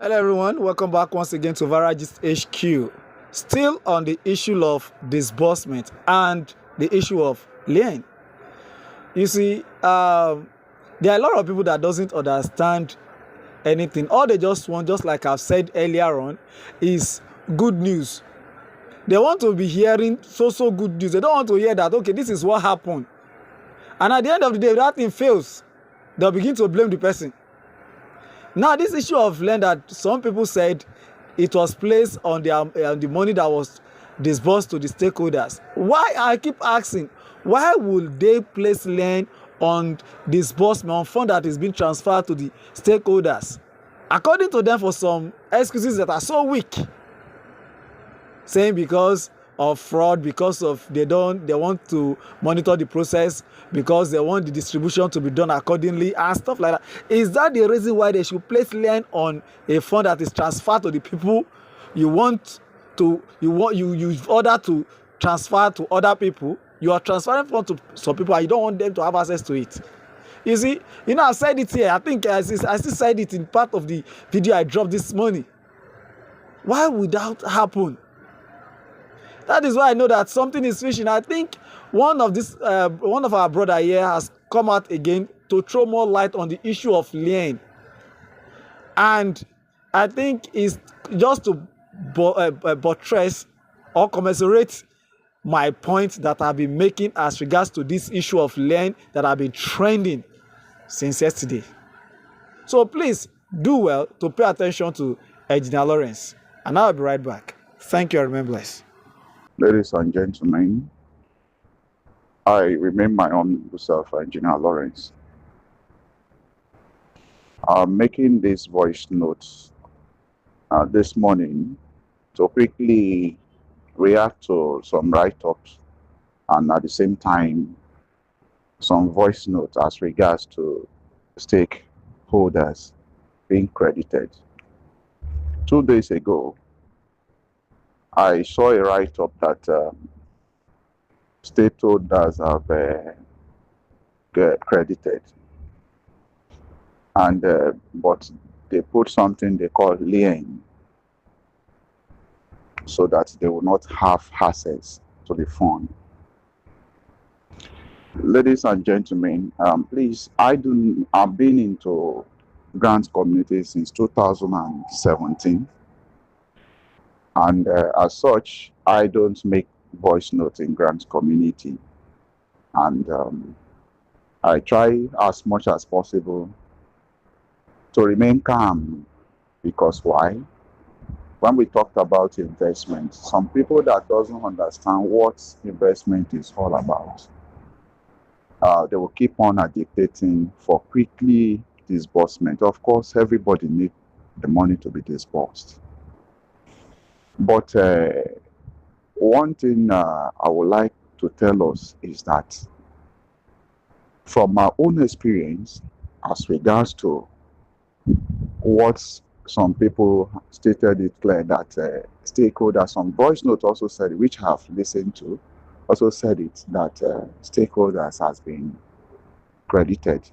Hello everyone, welcome back once again to Varagist HQ. Still on the issue of disbursement and the issue of lien. You see, there are a lot of people that doesn't understand anything. All they just want, just like I've said earlier on, is good news. They want to be hearing so good news. They don't want to hear that, okay, this is what happened. And at the end of the day, if that thing fails, they'll begin to blame the person. Now, this issue of land that some people said it was placed on the money that was disbursed to the stakeholders. Why? I keep asking, why would they place land on disbursement, on fund that is being transferred to the stakeholders? According to them, for some excuses that are so weak, saying because of fraud, because of they want to monitor the process, because they want the distribution to be done accordingly and stuff like that. Is that the reason why they should place lien on a fund that is transferred to the people you order to transfer to other people? You are transferring fund to some people and you don't want them to have access to it. You see, I said it here. I think I still said it in part of the video I dropped this morning. Why would that happen? That is why I know that something is fishing. I think one of our brother here has come out again to throw more light on the issue of lien, and I think it's just to buttress or commiserate my point that I've been making as regards to this issue of lien that I've been trending since yesterday. So please do well to pay attention to Engineer Lawrence, and I'll be right back. Thank you and remain blessed. Ladies and gentlemen, I remain my own self, Engineer Lawrence. I'm making this voice note this morning to quickly react to some write-ups and at the same time some voice notes as regards to stakeholders being credited. 2 days ago, I saw a write-up that stakeholders have credited, and but they put something they call lien, so that they will not have access to the fund. Ladies and gentlemen, please, I've been into grants community since 2017. And as such, I don't make voice notes in grants community. And I try as much as possible to remain calm, because why? When we talked about investment, some people that doesn't understand what investment is all about, they will keep on agitating for quickly disbursement. Of course, everybody needs the money to be disbursed. But one thing I would like to tell us is that from my own experience, as regards to what some people stated it clear that stakeholders, some voice notes also said, which I have listened to, also said it, that stakeholders has been credited.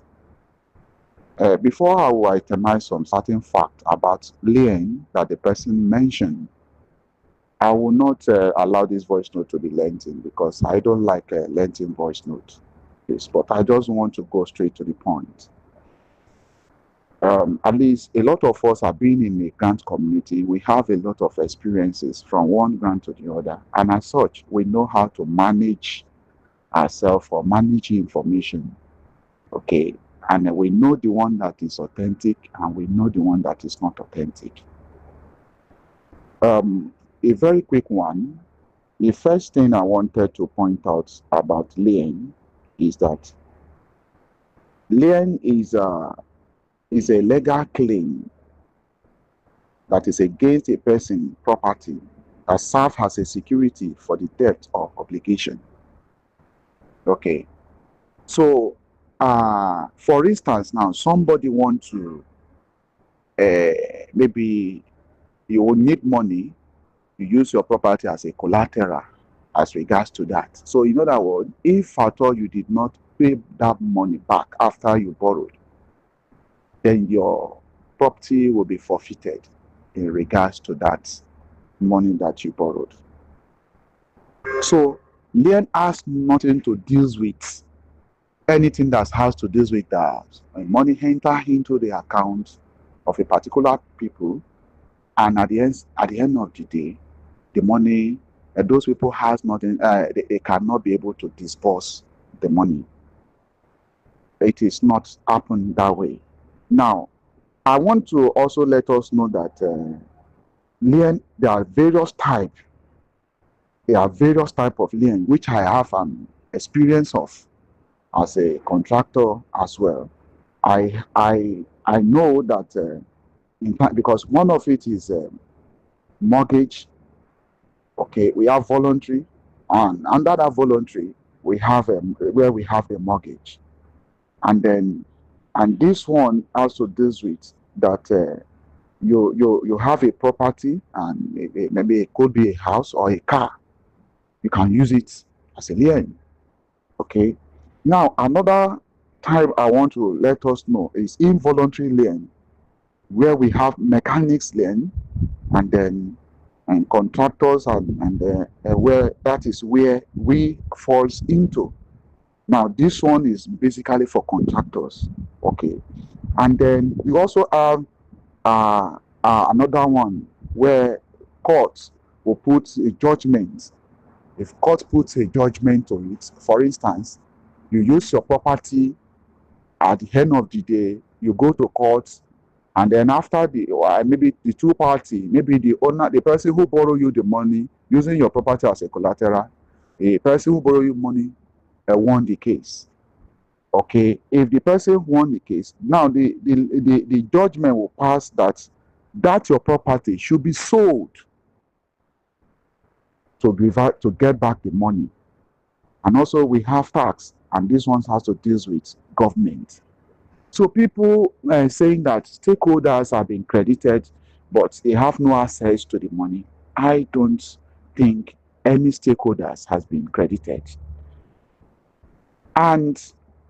Before I will itemize some certain fact about lien that the person mentioned, I will not allow this voice note to be lengthy, because I don't like a lengthy voice note. Yes, but I just want to go straight to the point. At least a lot of us have been in a grant community. We have a lot of experiences from one grant to the other. And as such, we know how to manage ourselves or manage information. Okay. And we know the one that is authentic and we know the one that is not authentic. A very quick one. The first thing I wanted to point out about lien is that lien is a legal claim that is against a person's property that serves as a security for the debt or obligation. Okay. So, for instance, now somebody wants to, maybe you will need money, you use your property as a collateral as regards to that. So in other words, if at all you did not pay that money back after you borrowed, then your property will be forfeited. in regards to that money that you borrowed. So lien has nothing to deal with anything that has to do with the money enter into the account of a particular people, and at the end of the day, the money those people has nothing. They cannot be able to disburse the money. It is not happen that way. Now, I want to also let us know that lien, there are various types. There are various type of lien which I have an experience of as a contractor as well. I know that in fact, because one of it is mortgage. Okay, we have voluntary, and under that voluntary, we have where we have a mortgage, and then and this one also deals with that you have a property, and maybe it could be a house or a car. You can use it as a lien. Okay. Now another type I want to let us know is involuntary lien, where we have mechanics lien, and then and contractors, and where that is where we falls into. Now this one is basically for contractors. Okay. And then we also have another one where courts will put a judgment. If court puts a judgment to it, for instance, you use your property, at the end of the day, you go to court, and then after maybe the two party, maybe the owner, the person who borrow you the money, using your property as a collateral, a person who borrow you money won the case. Okay, if the person won the case, now the judgment will pass that your property should be sold to get back the money. And also we have tax, and this one has to deal with government. So people saying that stakeholders have been credited, but they have no access to the money. I don't think any stakeholders has been credited. And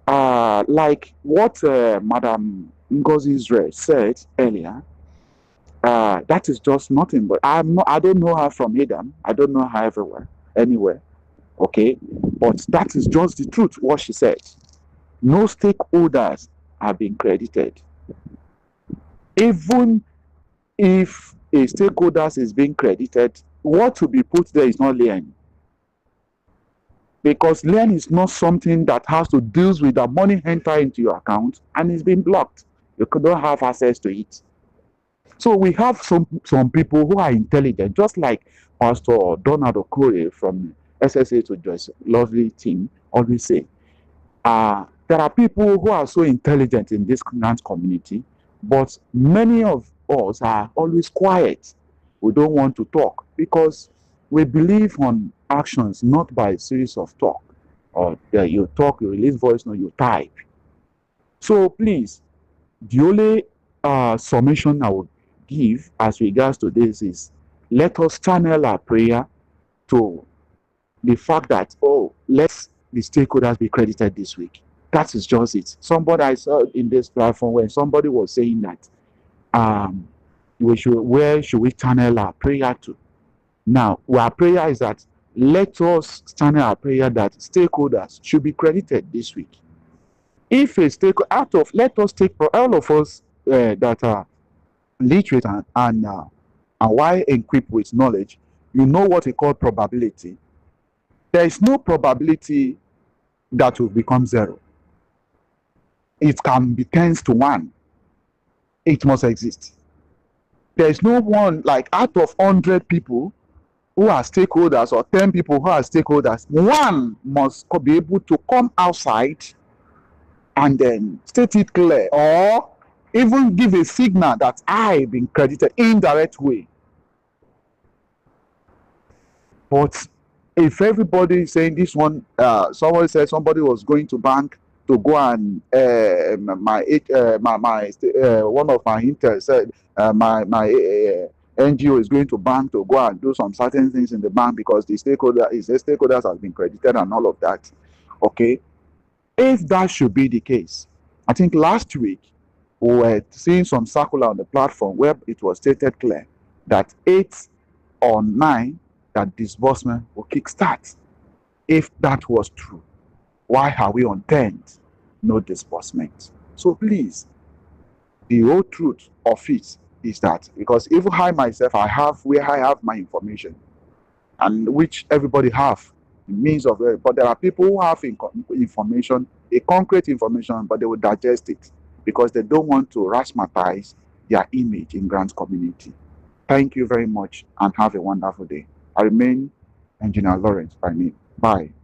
like what Madam Ngozi Israel said earlier, that is just nothing. But I don't know her from Adam. I don't know her anywhere. Okay, but that is just the truth. What she said. No stakeholders have been credited. Even if a stakeholders is being credited, what to be put there is not lien. Because lien is not something that has to deal with the money enter into your account and it's been blocked. You don't have access to it. So we have some people who are intelligent, just like Pastor Donald Okore from SSA to Joyce Lovely team always say. There are people who are so intelligent in this grant community, but many of us are always quiet. We don't want to talk because we believe on actions, not by a series of talk. Or you talk, you release voice, no, you type. So please, the only summation I would give as regards to this is, let us channel our prayer to the fact that, let the stakeholders be credited this week. That is just it. Somebody I saw in this platform when somebody was saying that where should we channel our prayer to? Now, our prayer is that let us channel our prayer that stakeholders should be credited this week. If a stakeholder let us take for all of us that are literate and why equipped with knowledge, you know what we call probability. There is no probability that will become zero. It can be 10 to 1. It must exist. There is no one, like out of 100 people who are stakeholders or 10 people who are stakeholders, one must be able to come outside and then state it clear, or even give a signal that I've been credited indirect way. But if everybody is saying this one, somebody said somebody was going to bank to go and one of my interns said my NGO is going to bank to go and do some certain things in the bank because the stakeholders have been credited and all of that. Okay, if that should be the case, I think last week we were seeing some circular on the platform where it was stated clear that 8 or 9 that disbursement will kickstart. If that was true, why are we on 10th? No disbursement. So please, the whole truth of it is that, because even I myself, I have where I have my information, and which everybody have means of it. But there are people who have information, a concrete information, but they will digest it because they don't want to rationalize their image in grants community. Thank you very much and have a wonderful day. I remain Engineer Lawrence by name. Bye.